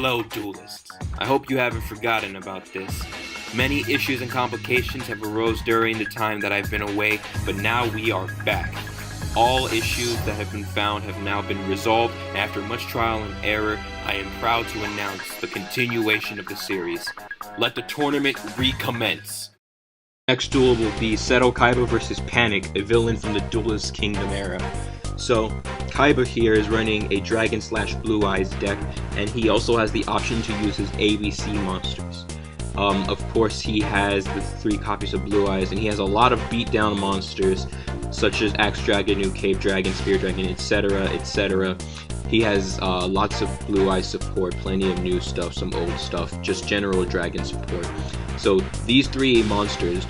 Hello, duelists. I hope you haven't forgotten about this. Many issues and complications have arose during the time that I've been away, but now we are back. All issues that have been found have now been resolved, and after much trial and error, I am proud to announce the continuation of the series. Let the tournament recommence. Next duel will be Seto Kaiba versus Panik, a villain from the Duelist Kingdom era. So, Kaiba here is running a Dragon/Blue Eyes deck, and he also has the option to use his ABC monsters. Of course, he has the 3 copies of Blue Eyes, and he has a lot of beatdown monsters, such as Axe Dragon, New Cave Dragon, Spear Dragon, etc., etc. He has lots of Blue Eyes support, plenty of new stuff, some old stuff, just general Dragon support. So these 3 monsters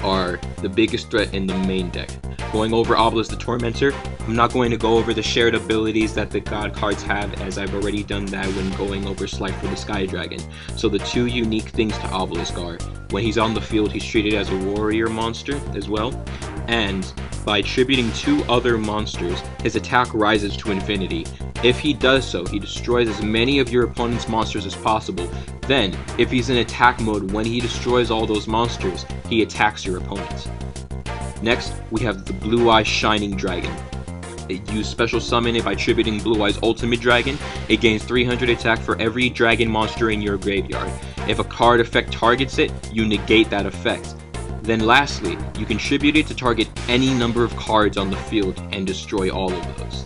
are the biggest threat in the main deck. Going over Obelisk the Tormentor, I'm not going to go over the shared abilities that the God cards have, as I've already done that when going over Slifer the Sky Dragon. So the 2 unique things to Obelisk are, when he's on the field, he's treated as a warrior monster as well, and by attributing 2 other monsters, his attack rises to infinity. If he does so, he destroys as many of your opponent's monsters as possible. Then, if he's in attack mode when he destroys all those monsters, he attacks your opponents. Next, we have the Blue Eyes Shining Dragon. You special summon it by attributing Blue Eyes Ultimate Dragon. It gains 300 attack for every dragon monster in your graveyard. If a card effect targets it, you negate that effect. Then lastly, you can tribute it to target any number of cards on the field and destroy all of those.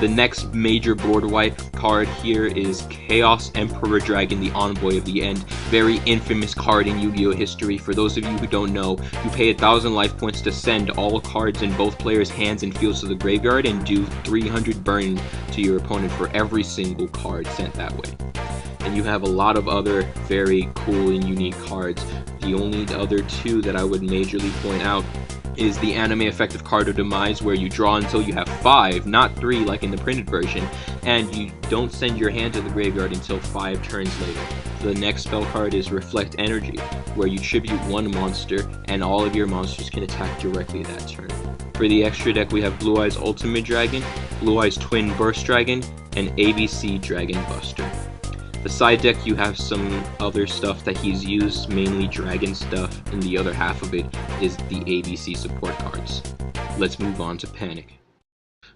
The next major board wipe card here is Chaos Emperor Dragon, the Envoy of the End. Very infamous card in Yu-Gi-Oh! History. For those of you who don't know, you pay 1,000 life points to send all cards in both players' hands and fields to the graveyard and do 300 burn to your opponent for every single card sent that way. And you have a lot of other very cool and unique cards. The only other 2 that I would majorly point out is the anime effective card of Demise, where you draw until you have 5, not 3 like in the printed version, and you don't send your hand to the graveyard until 5 turns later. The next spell card is Reflect Energy, where you tribute 1 monster, and all of your monsters can attack directly that turn. For the extra deck, we have Blue Eyes Ultimate Dragon, Blue Eyes Twin Burst Dragon, and ABC Dragon Buster. The side deck, you have some other stuff that he's used, mainly dragon stuff, and the other half of it is the ABC support cards. Let's move on to Panik.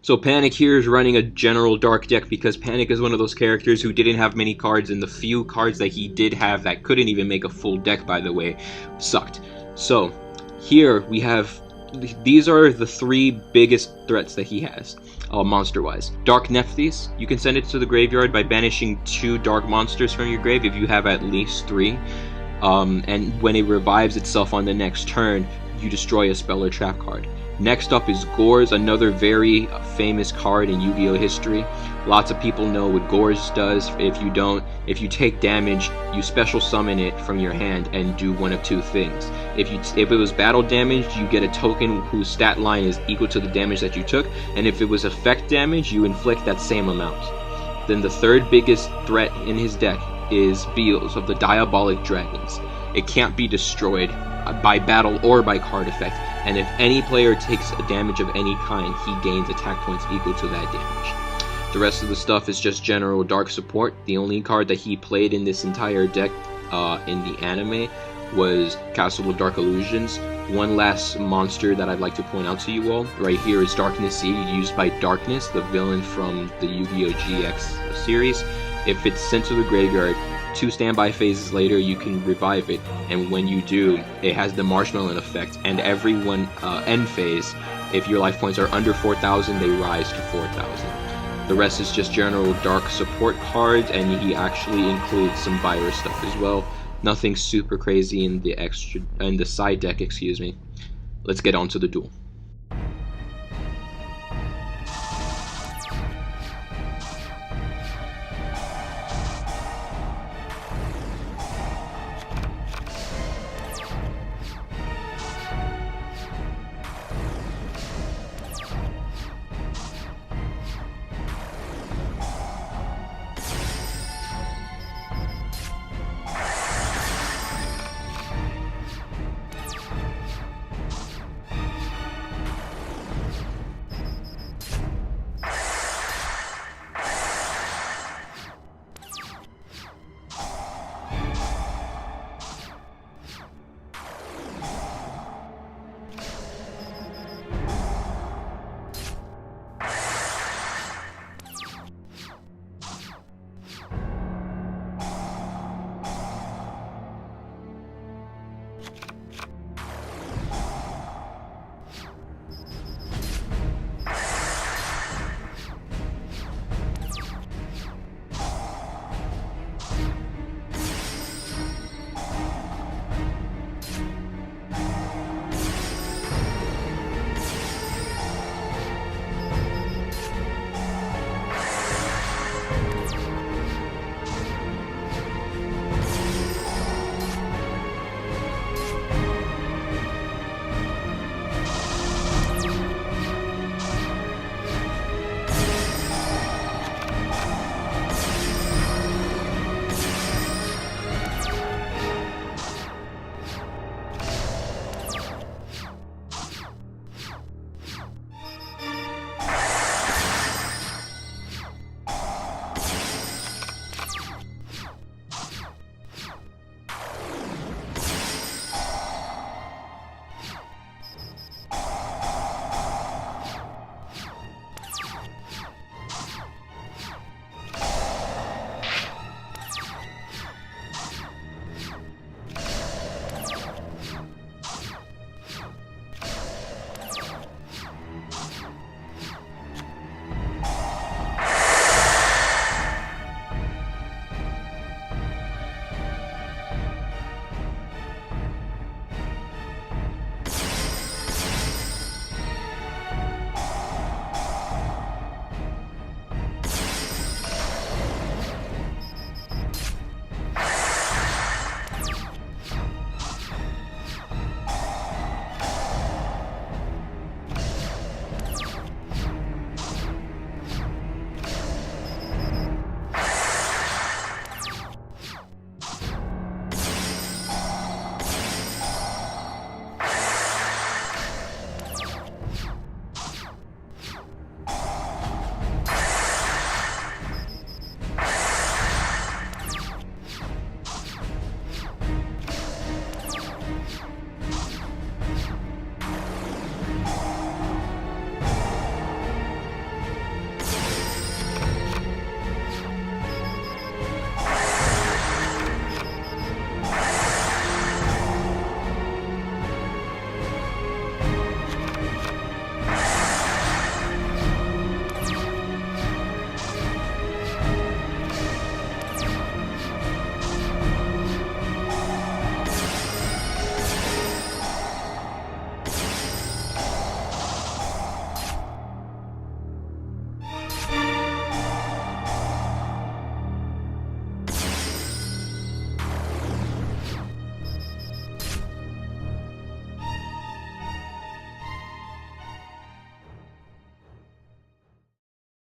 So Panik here is running a general dark deck because Panik is one of those characters who didn't have many cards, and the few cards that he did have that couldn't even make a full deck, by the way, sucked. So here we have, these are the 3 biggest threats that he has. Monster-wise. Dark Nephthys, you can send it to the graveyard by banishing 2 dark monsters from your grave if you have at least 3. And when it revives itself on the next turn, you destroy a spell or trap card. Next up is Gores, another very famous card in Yu-Gi-Oh! History. Lots of people know what Gores does. If you don't, if you take damage, you special summon it from your hand and do one of 2 things. If it was battle damage, you get a token whose stat line is equal to the damage that you took, and if it was effect damage, you inflict that same amount. Then the 3rd biggest threat in his deck is Beals of the Diabolic Dragons. It can't be destroyed by battle or by card effect, and if any player takes a damage of any kind, he gains attack points equal to that damage. The rest of the stuff is just general dark support. The only card that he played in this entire deck in the anime was Castle of Dark Illusions. One last monster that I'd like to point out to you all right here is Darkness Seed, used by Darkness, the villain from the Yu-Gi-Oh! GX series. If it's sent to the graveyard, 2 standby phases later, you can revive it, and when you do, it has the Marshmallow effect, and every end phase, if your life points are under 4,000, they rise to 4,000. The rest is just general dark support cards, and he actually includes some virus stuff as well. Nothing super crazy in the side deck, excuse me. Let's get on to the duel.